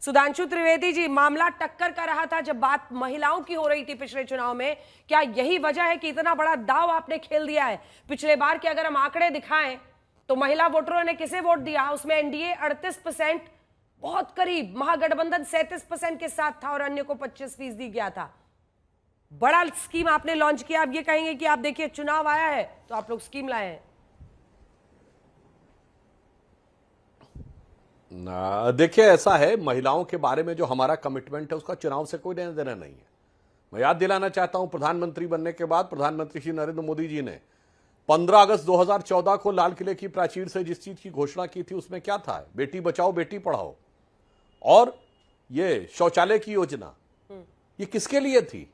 सुधांशु त्रिवेदी जी, मामला टक्कर का रहा था जब बात महिलाओं की हो रही थी पिछले चुनाव में। क्या यही वजह है कि इतना बड़ा दांव आपने खेल दिया है? पिछले बार के अगर हम आंकड़े दिखाएं तो महिला वोटरों ने किसे वोट दिया? उसमें एनडीए 38%, बहुत करीब महागठबंधन 37% के साथ था और अन्य को 25% दी गया था। बड़ा स्कीम आपने लॉन्च किया। आप ये कहेंगे कि आप देखिए चुनाव आया है तो आप लोग स्कीम लाए हैं। देखिए, ऐसा है, महिलाओं के बारे में जो हमारा कमिटमेंट है उसका चुनाव से कोई लेना देना नहीं है। मैं याद दिलाना चाहता हूं, प्रधानमंत्री बनने के बाद प्रधानमंत्री श्री नरेंद्र मोदी जी ने 15 अगस्त 2014 को लाल किले की प्राचीर से जिस चीज की घोषणा की थी उसमें क्या था? बेटी बचाओ बेटी पढ़ाओ। और ये शौचालय की योजना, ये किसके लिए थी?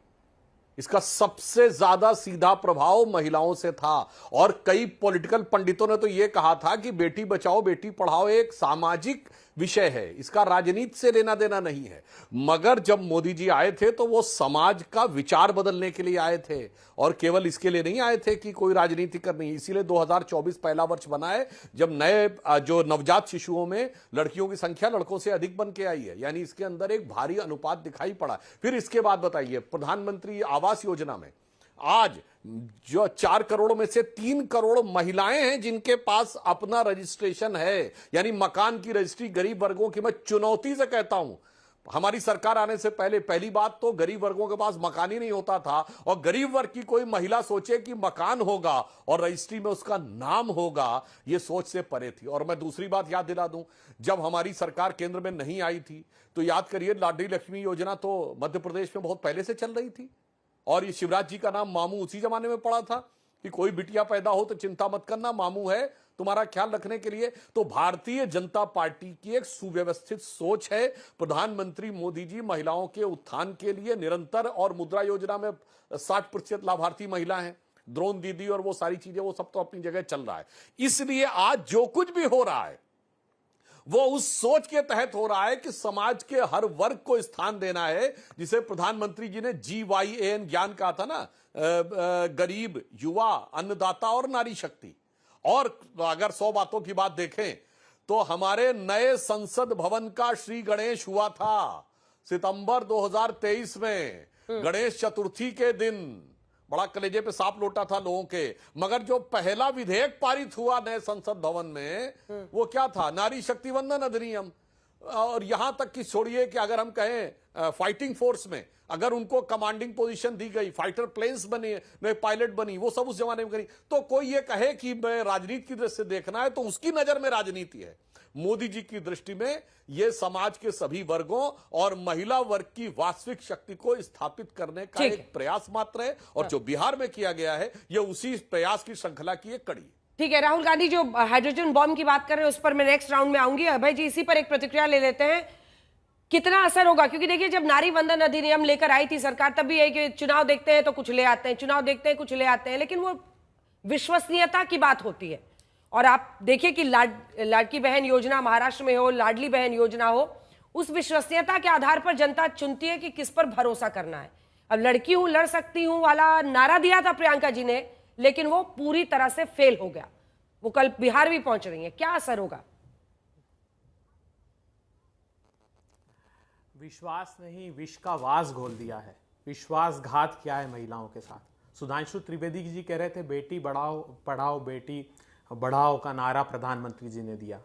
इसका सबसे ज्यादा सीधा प्रभाव महिलाओं से था। और कई पॉलिटिकल पंडितों ने तो यह कहा था कि बेटी बचाओ बेटी पढ़ाओ एक सामाजिक विषय है, इसका राजनीति से लेना देना नहीं है। मगर जब मोदी जी आए थे तो वो समाज का विचार बदलने के लिए आए थे और केवल इसके लिए नहीं आए थे कि कोई राजनीति करनी। इसीलिए 2024 पहला वर्ष बना है जब नए जो नवजात शिशुओं में लड़कियों की संख्या लड़कों से अधिक बन के आई है, यानी इसके अंदर एक भारी अनुपात दिखाई पड़ा। फिर इसके बाद बताइए, प्रधानमंत्री आवास योजना में आज जो 4 करोड़ में से 3 करोड़ महिलाएं हैं जिनके पास अपना रजिस्ट्रेशन है, यानी मकान की रजिस्ट्री। गरीब वर्गों की मैं चुनौती से कहता हूं, हमारी सरकार आने से पहले पहली बात तो गरीब वर्गों के पास मकान ही नहीं होता था, और गरीब वर्ग की कोई महिला सोचे कि मकान होगा और रजिस्ट्री में उसका नाम होगा, यह सोच से परे थी। और मैं दूसरी बात याद दिला दूं, जब हमारी सरकार केंद्र में नहीं आई थी तो याद करिए, लाडली लक्ष्मी योजना तो मध्य प्रदेश में बहुत पहले से चल रही थी और ये शिवराज जी का नाम मामू उसी जमाने में पड़ा था कि कोई बिटिया पैदा हो तो चिंता मत करना, मामू है तुम्हारा ख्याल रखने के लिए। तो भारतीय जनता पार्टी की एक सुव्यवस्थित सोच है। प्रधानमंत्री मोदी जी महिलाओं के उत्थान के लिए निरंतर, और मुद्रा योजना में 60% लाभार्थी महिला हैं, द्रोण दीदी और वो सारी चीजें, वो सब तो अपनी जगह चल रहा है। इसलिए आज जो कुछ भी हो रहा है वो उस सोच के तहत हो रहा है कि समाज के हर वर्ग को स्थान देना है, जिसे प्रधानमंत्री जी ने GYAN ज्ञान कहा था ना, गरीब, युवा, अन्नदाता और नारी शक्ति। और अगर 100 बातों की बात देखें तो हमारे नए संसद भवन का श्री गणेश हुआ था सितंबर 2023 में, गणेश चतुर्थी के दिन। बड़ा कलेजे पे सांप लौटा था लोगों के। मगर जो पहला विधेयक पारित हुआ नए संसद भवन में, वो क्या था? नारी शक्ति वंदन अधिनियम। और यहां तक कि छोड़िए कि अगर हम कहें फाइटिंग फोर्स में अगर उनको कमांडिंग पोजीशन दी गई, फाइटर प्लेन्स बने, पायलट बनी, वो सब उस जमाने में करी। तो कोई ये कहे कि मैं राजनीति की दृष्टि से देखना है तो उसकी नजर में राजनीति है। मोदी जी की दृष्टि में यह समाज के सभी वर्गों और महिला वर्ग की वास्तविक शक्ति को स्थापित करने का एक प्रयास मात्र है, और जो बिहार में किया गया है यह उसी प्रयास की श्रृंखला की एक कड़ी है। ठीक है, राहुल गांधी जो हाइड्रोजन बॉम्ब की बात कर रहे हैं उस पर मैं नेक्स्ट राउंड में आऊंगी। अभय जी, इसी पर एक प्रतिक्रिया ले लेते हैं, कितना असर होगा? क्योंकि देखिए, जब नारी वंदन अधिनियम लेकर आई थी सरकार, तब भी है कि चुनाव देखते हैं तो कुछ ले आते हैं, चुनाव देखते हैं कुछ ले आते हैं, लेकिन वो विश्वसनीयता की बात होती है। और आप देखिए कि लाडकी बहन योजना महाराष्ट्र में हो, लाडली बहन योजना हो, उस विश्वसनीयता के आधार पर जनता चुनती है कि किस पर भरोसा करना है। अब लड़की हूं, लड़ सकती हूं वाला नारा दिया था प्रियंका जी ने, लेकिन वो पूरी तरह से फेल हो गया। वो कल बिहार भी पहुंच रही है, क्या असर होगा? विश्वास नहीं, विष का वास घोल दिया है, विश्वासघात किया है महिलाओं के साथ। सुधांशु त्रिवेदी जी कह रहे थे बेटी बढ़ाओ पढ़ाओ बेटी बढ़ाओ का नारा प्रधानमंत्री जी ने दिया,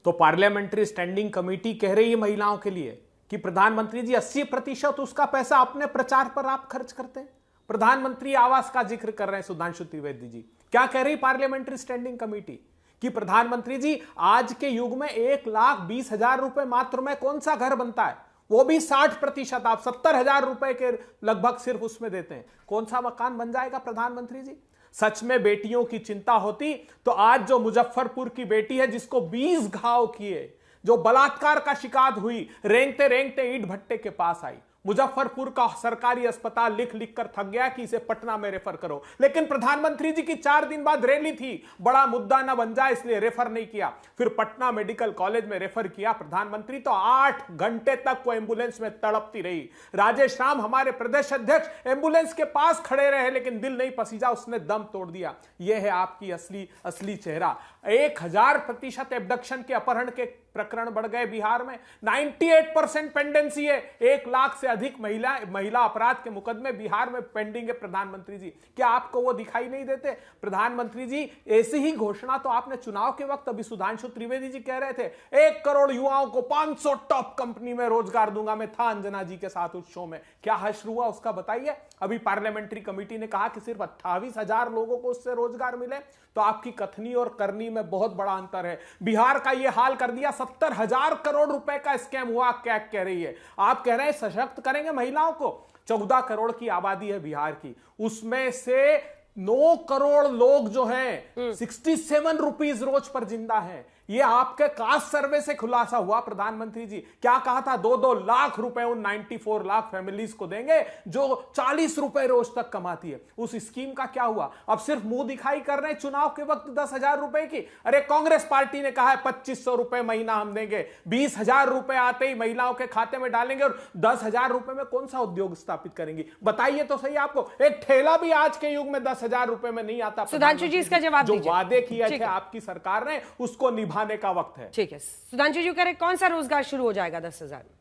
तो पार्लियामेंट्री स्टैंडिंग कमेटी कह रही है महिलाओं के लिए कि प्रधानमंत्री जी 80% उसका पैसा अपने प्रचार पर आप खर्च करते हैं। प्रधानमंत्री आवास का जिक्र कर रहे हैं सुधांशु त्रिवेदी जी। क्या कह रही पार्लियामेंट्री स्टैंडिंग कमेटी कि प्रधानमंत्री जी आज के युग में 1,20,000 रुपए मात्र में कौन सा घर बनता है, वो भी 60%, आप 70,000 रुपए के लगभग सिर्फ उसमें देते हैं, कौन सा मकान बन जाएगा प्रधानमंत्री जी? सच में बेटियों की चिंता होती तो आज जो मुजफ्फरपुर की बेटी है जिसको 20 घाव किए, जो बलात्कार का शिकार हुई, रेंगते रेंगते ईंट भट्टे के पास आई, मुजफ्फरपुर का सरकारी अस्पताल लिख लिख कर थक गया कि इसे पटना में रेफर करो, लेकिन प्रधानमंत्री जी की 4 दिन बाद रैली थी, बड़ा मुद्दा न बन जाए इसलिए रेफर नहीं किया। फिर पटना मेडिकल कॉलेज में रेफर किया प्रधानमंत्री, तो 8 घंटे तक वो एम्बुलेंस में तड़पती रही। राजेश राम हमारे प्रदेश अध्यक्ष एम्बुलेंस के पास खड़े रहे, लेकिन दिल नहीं पसीजा, उसने दम तोड़ दिया। यह है आपकी असली चेहरा। 1000% एब्डक्शन के, अपहरण के प्रकरण बढ़ गए बिहार में। 98% पेंडेंसी है, 1 लाख से अधिक महिला अपराध के मुकदमे बिहार में पेंडिंग है। प्रधानमंत्री जी, क्या आपको वो दिखाई नहीं देते? प्रधानमंत्री जी, ऐसी ही घोषणा तो आपने चुनाव के वक्त, अभी सुधांशु त्रिवेदी जी कह रहे थे 1 करोड़ युवाओं को 500 टॉप कंपनी में रोजगार दूंगा। मैं था अंजना जी के साथ उस शो में, क्या हश्र हुआ उसका बताइए। अभी पार्लियामेंट्री कमेटी ने कहा कि सिर्फ 28,000 लोगों को उससे रोजगार मिले। तो आपकी कथनी और करनी में बहुत बड़ा अंतर है। बिहार का यह हाल कर दिया, 70,000 करोड़ रुपए का स्कैम हुआ। क्या कह रही है? आप कह रहे हैं सशक्त करेंगे महिलाओं को। 14 करोड़ की आबादी है बिहार की, उसमें से 9 करोड़ लोग जो हैं 67 रुपीज रोज पर जिंदा हैं। ये आपके कास्ट सर्वे से खुलासा हुआ। प्रधानमंत्री जी, क्या कहा था? 2-2 लाख रुपए उन 94 लाख फैमिलीज को देंगे जो 40 रुपए रोज तक कमाती है। उस स्कीम का क्या हुआ? अब सिर्फ मुंह दिखाई कर रहे हैं चुनाव के वक्त 10,000 रुपए की। अरे कांग्रेस पार्टी ने कहा है 2,500 रुपए महीना हम देंगे, 20,000 रुपए आते ही महिलाओं के खाते में डालेंगे और 10,000 रुपए में कौन सा उद्योग स्थापित करेंगी? बताइए तो सही। आपको एक ठेला भी आज के युग में 10,000 रुपए में नहीं आता। सुधांशु जी, इसका जवाब जो वादे किए थे आपकी सरकार ने, उसको निभाने का वक्त है। ठीक है सुधांशु जी, कह रहे कौन सा रोजगार शुरू हो जाएगा 10,000 में?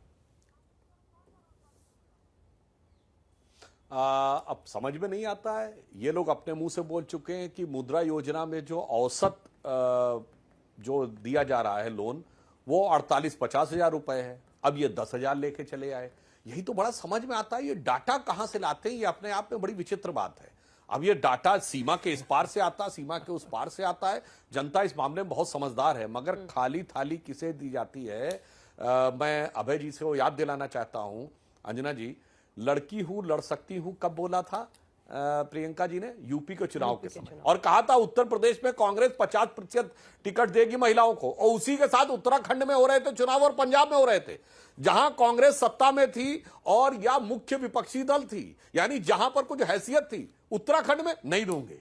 अब समझ में नहीं आता है। ये लोग अपने मुंह से बोल चुके हैं कि मुद्रा योजना में जो औसत जो दिया जा रहा है लोन, वो 48-50 हजार रुपए है। अब ये 10,000 लेके चले आए। यही तो बड़ा समझ में आता है। ये डाटा कहां से लाते हैं, ये अपने आप में बड़ी विचित्र बात है। अब ये डाटा सीमा के इस पार से आता, सीमा के उस पार से आता है। जनता इस मामले में बहुत समझदार है, मगर खाली थाली किसे दी जाती है? मैं अभय जी से वो याद दिलाना चाहता हूं। अंजना जी, लड़की हूं लड़ सकती हूं कब बोला था प्रियंका जी ने? यूपी के चुनाव के समय। और कहा था उत्तर प्रदेश में कांग्रेस 50% टिकट देगी महिलाओं को, और उसी के साथ उत्तराखंड में हो रहे थे चुनाव और पंजाब में हो रहे थे, जहां कांग्रेस सत्ता में थी और या मुख्य विपक्षी दल थी, यानी जहां पर कुछ हैसियत थी। उत्तराखंड में नहीं दूंगे,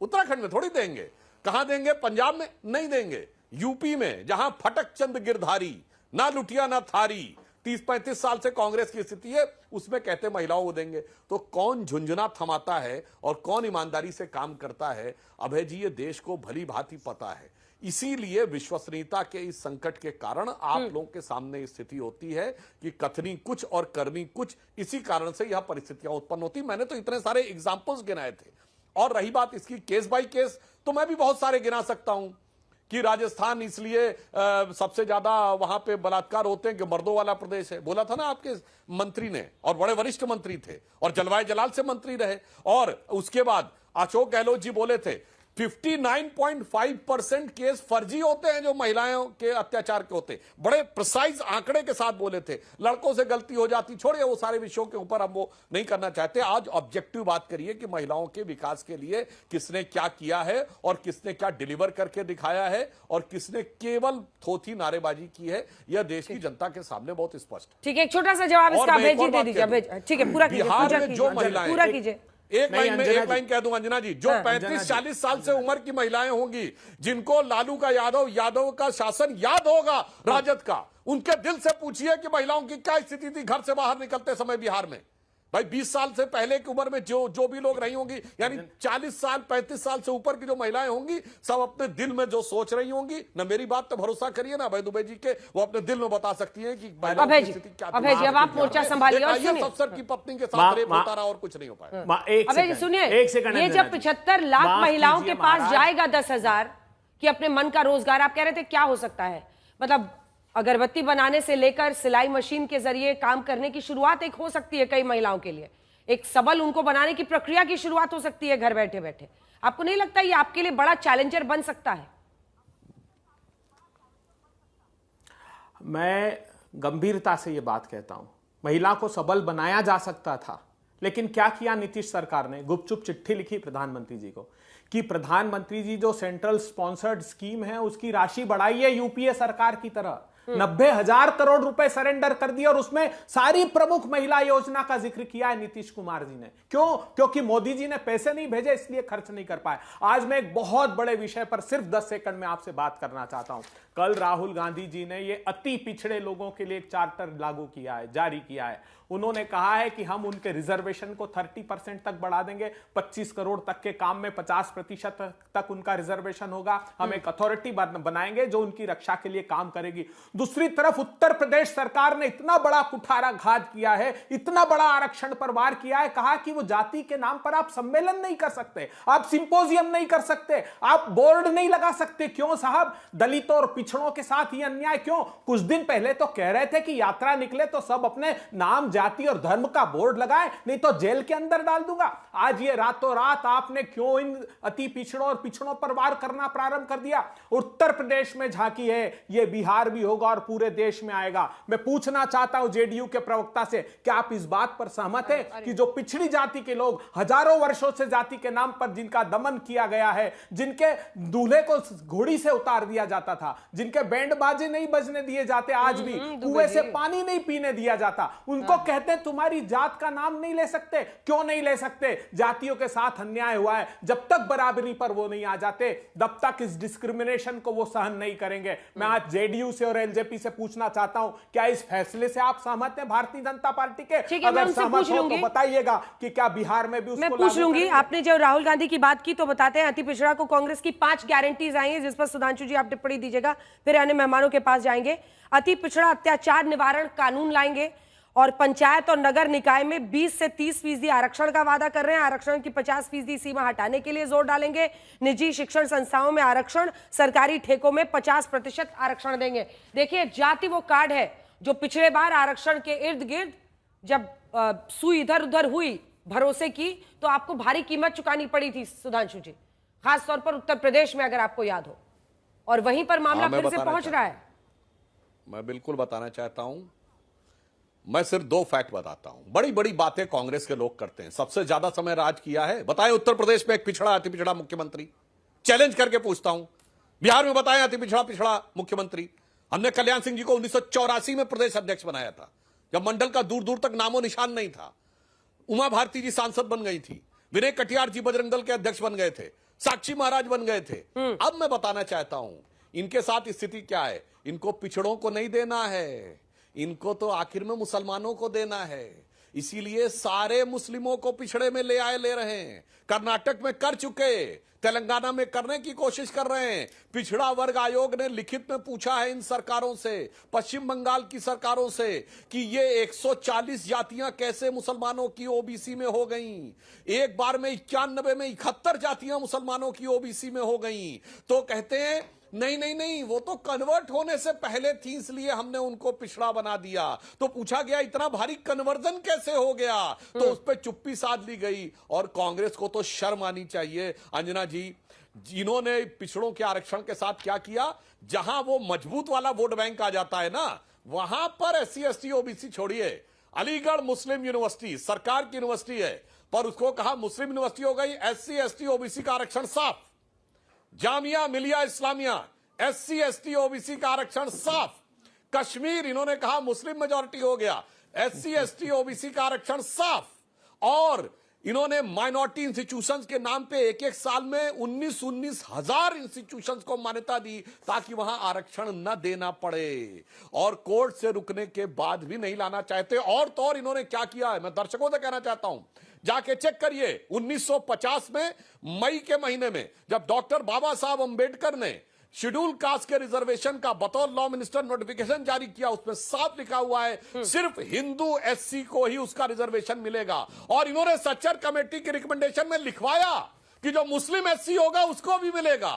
उत्तराखंड में थोड़ी देंगे। कहां देंगे? पंजाब में नहीं देंगे। यूपी में जहां फटक चंद गिरधारी, ना लुटिया ना थारी, 30-35 साल से कांग्रेस की स्थिति है, उसमें कहते महिलाओं को देंगे। तो कौन झुंझुना थमाता है और कौन ईमानदारी से काम करता है? अभय जी, ये देश को भली भांति पता है। इसीलिए विश्वसनीयता के इस संकट के कारण आप लोगों के सामने स्थिति होती है कि कथनी कुछ और करनी कुछ। इसी कारण से यह परिस्थितियां उत्पन्न होती। मैंने तो इतने सारे एग्जाम्पल्स गिनाए थे। और रही बात इसकी केस बाय केस, तो मैं भी बहुत सारे गिना सकता हूं कि राजस्थान इसलिए सबसे ज्यादा वहां पे बलात्कार होते हैं कि मर्दों वाला प्रदेश है। बोला था ना आपके मंत्री ने, और बड़े वरिष्ठ मंत्री थे और जलवायु जलाल से मंत्री रहे। और उसके बाद अशोक गहलोत जी बोले थे 59.5% केस फर्जी होते हैं जो महिलाओं के अत्याचार के होते। बड़े प्रिसाइज आंकड़े के साथ बोले थे। लड़कों से गलती हो जाती, छोड़िए वो सारे विषयों के ऊपर हम वो नहीं करना चाहते। आज ऑब्जेक्टिव बात करिए कि महिलाओं के विकास के लिए किसने क्या किया है और किसने क्या डिलीवर करके दिखाया है और किसने केवल थोथी नारेबाजी की है। यह देश की जनता के सामने बहुत स्पष्ट है। ठीक है, एक छोटा सा जवाब इसका अभय जी दे दीजिए। ठीक है, पूरा कीजिए, बिहार में जो महिलाएं, पूरा कीजिए। एक लाइन कह दूं अंजना जी, जो 35-40 साल से उम्र की महिलाएं होंगी, जिनको लालू का यादव का शासन याद होगा, राजद का, उनके दिल से पूछिए कि महिलाओं की क्या स्थिति थी घर से बाहर निकलते समय बिहार में। भाई 20 साल से पहले की उम्र में जो भी लोग रही होंगी, यानी 40 साल 35 साल से ऊपर की जो महिलाएं होंगी, सब अपने दिल में जो सोच रही होंगी ना, मेरी बात पे भरोसा करिए ना अभय दुबे जी के, वो अपने दिल में बता सकती हैं कि अभय जी, अब आप मोर्चा संभालिए और सुनिए। अफसर की पत्नी के साथ रेप होता रहा और कुछ नहीं हो पाया। अभय जी सुनिए, ये जब 75 लाख महिलाओं के पास जाएगा 10,000 कि अपने मन का रोजगार, आप कह रहे थे क्या हो सकता है? मतलब अगरबत्ती बनाने से लेकर सिलाई मशीन के जरिए काम करने की शुरुआत एक हो सकती है कई महिलाओं के लिए। एक सबल उनको बनाने की प्रक्रिया की शुरुआत हो सकती है घर बैठे बैठे। आपको नहीं लगता ये आपके लिए बड़ा चैलेंजर बन सकता है? मैं गंभीरता से ये बात कहता हूं, महिला को सबल बनाया जा सकता था, लेकिन क्या किया नीतीश सरकार ने? गुपचुप चिट्ठी लिखी प्रधानमंत्री जी को कि प्रधानमंत्री जी जो सेंट्रल स्पॉन्सर्ड स्कीम है उसकी राशि बढ़ाइए यूपीए सरकार की तरह। 90,000 करोड़ रुपए सरेंडर कर दिए और उसमें सारी प्रमुख महिला योजना का जिक्र किया है नीतीश कुमार जी ने। क्यों? क्योंकि मोदी जी ने पैसे नहीं भेजे, इसलिए खर्च नहीं कर पाए। आज मैं एक बहुत बड़े विषय पर सिर्फ 10 सेकंड में आपसे बात करना चाहता हूं। कल राहुल गांधी जी ने ये अति पिछड़े लोगों के लिए एक चार्टर लागू किया है, जारी किया है। उन्होंने कहा है कि हम उनके रिजर्वेशन को 30% तक बढ़ा देंगे, 25 करोड़ तक के काम में 50% तक उनका रिजर्वेशन होगा। हम एक अथॉरिटी बनाएंगे जो उनकी रक्षा के लिए काम करेगी। दूसरी तरफ उत्तर प्रदेश सरकार ने इतना बड़ा कुठाराघात किया है, इतना बड़ा आरक्षण पर वार किया है, कहा कि वो जाति के नाम पर आप सम्मेलन नहीं कर सकते, आप सिंपोजियम नहीं कर सकते, आप बोर्ड नहीं लगा सकते। क्यों साहब? दलितों और पिछड़ों के साथ ये अन्याय क्यों? कुछ दिन पहले तो कह रहे थे कि यात्रा निकले तो सब अपने नाम, जाति और धर्म का बोर्ड लगाए, नहीं तो जेल के अंदर डाल दूंगा। आज ये रातों रात आपने क्यों इन अति पिछड़ों और पिछड़ों पर वार करना प्रारंभ कर दिया? उत्तर प्रदेश में झांकी है, ये बिहार भी होगा और पूरे देश में आएगा। मैं पूछना चाहता हूं जेडीयू के प्रवक्ता से, क्या आप इस बात पर सहमत हैं कि जो पिछड़ी जाति के लोग हजारों वर्षों से जाति के नाम पर जिनका दमन किया गया है, जिनके दूल्हे को घोड़ी से उतार दिया जाता था, जिनके बैंड बाजे नहीं बजने दिए जाते, आज भी कुएं से पानी नहीं पीने दिया जाता, उनको कहते हैं तुम्हारी जात का नाम नहीं ले सकते। क्यों नहीं ले सकते? जातियों के साथ अन्याय हुआ है, जब तक बराबरी पर वो नहीं आ जाते तब तक इस डिस्क्रिमिनेशन को वो सहन नहीं करेंगे। मैं आज जेडीयू से और एलजेपी से पूछना चाहता हूं, क्या इस फैसले से आप सहमत हैं भारतीय जनता पार्टी के? अगर सहमत हो तो बताइएगा कि क्या बिहार में भी उसको मैं पूछ लूंगी। आपने जब राहुल गांधी की बात की तो बताते हैं अति पिछड़ा को कांग्रेस की 5 गारंटीज आई हैं, जिस पर सुधांशु जी आप टिप्पणी दीजिएगा, फिर अन्य मेहमानों के पास जाएंगे। अति पिछड़ा अत्याचार निवारण कानून लाएंगे और पंचायत और नगर निकाय में 20 से 30% आरक्षण का वादा कर रहे हैं। आरक्षण की 50% सीमा हटाने के लिए जोर डालेंगे। निजी शिक्षण संस्थाओं में आरक्षण, सरकारी ठेकों में 50% आरक्षण देंगे। देखिए, जाति वो कार्ड है जो पिछले बार आरक्षण के इर्द गिर्द जब सुई इधर उधर हुई भरोसे की तो आपको भारी कीमत चुकानी पड़ी थी सुधांशु जी, खासतौर पर उत्तर प्रदेश में, अगर आपको याद हो, और वहीं पर मामला फिर से पहुंच रहा है। मैं बिल्कुल बताना चाहता हूं। मैं सिर्फ 2 फैक्ट बताता हूं। बड़ी बड़ी बातें कांग्रेस के लोग करते हैं, सबसे ज्यादा समय राज किया है, बताएं उत्तर प्रदेश में एक पिछड़ा, अति पिछड़ा मुख्यमंत्री? चैलेंज करके पूछता हूं। बिहार में बताएं अति पिछड़ा मुख्यमंत्री? हमने कल्याण सिंह जी को 1984 में प्रदेश अध्यक्ष बनाया था, जब मंडल का दूर दूर तक नामो निशान नहीं था। उमा भारती जी सांसद बन गई थी, विनय कटियार जी बजरंग दल के अध्यक्ष बन गए थे, साक्षी महाराज बन गए थे। अब मैं बताना चाहता हूं इनके साथ स्थिति क्या है। इनको पिछड़ों को नहीं देना है, इनको तो आखिर में मुसलमानों को देना है। इसीलिए सारे मुस्लिमों को पिछड़े में ले रहे हैं। कर्नाटक में कर चुके, तेलंगाना में करने की कोशिश कर रहे हैं। पिछड़ा वर्ग आयोग ने लिखित में पूछा है इन सरकारों से, पश्चिम बंगाल की सरकारों से, कि ये 140 जातियां कैसे मुसलमानों की ओबीसी में हो गईं। एक बार में 91 में 71 जातियां मुसलमानों की ओबीसी में हो गईं। तो कहते हैं नहीं, वो तो कन्वर्ट होने से पहले थी, इसलिए हमने उनको पिछड़ा बना दिया। तो पूछा गया इतना भारी कन्वर्जन कैसे हो गया, तो उस पर चुप्पी साध ली गई। और कांग्रेस को तो शर्म आनी चाहिए। अंजना जी, जिन्होंने पिछड़ों के आरक्षण के साथ क्या किया, जहां वो मजबूत वाला वोट बैंक आ जाता है ना, वहां पर SC ST OBC छोड़िए। अलीगढ़ मुस्लिम यूनिवर्सिटी सरकार की यूनिवर्सिटी है, पर उसको कहा मुस्लिम यूनिवर्सिटी हो गई, SC ST OBC का आरक्षण साफ। Jamia Millia Islamia SC ST OBC का आरक्षण साफ। कश्मीर इन्होंने कहा मुस्लिम मेजॉरिटी हो गया, SC ST OBC का आरक्षण साफ। और इन्होंने माइनॉरिटी इंस्टीट्यूशंस के नाम पे एक साल में 19 हजार इंस्टीट्यूशंस को मान्यता दी ताकि वहां आरक्षण न देना पड़े। और कोर्ट से रुकने के बाद भी नहीं लाना चाहते। और तो और इन्होंने क्या किया है, मैं दर्शकों से कहना चाहता हूं, जाके चेक करिए। 1950 में मई के महीने में जब डॉक्टर बाबा साहब अंबेडकर ने शेड्यूल कास्ट के रिजर्वेशन का बतौर लॉ मिनिस्टर नोटिफिकेशन जारी किया, उसमें साफ लिखा हुआ है सिर्फ हिंदू SC को ही उसका रिजर्वेशन मिलेगा। और इन्होंने सच्चर कमेटी की रिकमेंडेशन में लिखवाया कि जो मुस्लिम SC होगा उसको भी मिलेगा।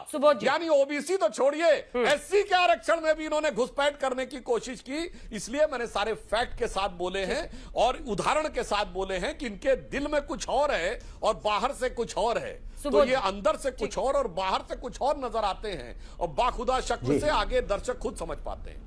यानी OBC तो छोड़िए, SC के आरक्षण में भी इन्होंने घुसपैठ करने की कोशिश की। इसलिए मैंने सारे फैक्ट के साथ बोले हैं और उदाहरण के साथ बोले हैं कि इनके दिल में कुछ और है और बाहर से कुछ और है। तो ये अंदर से कुछ और बाहर से कुछ और नजर आते हैं, और बाखुदा शक्ल से आगे दर्शक खुद समझ पाते हैं।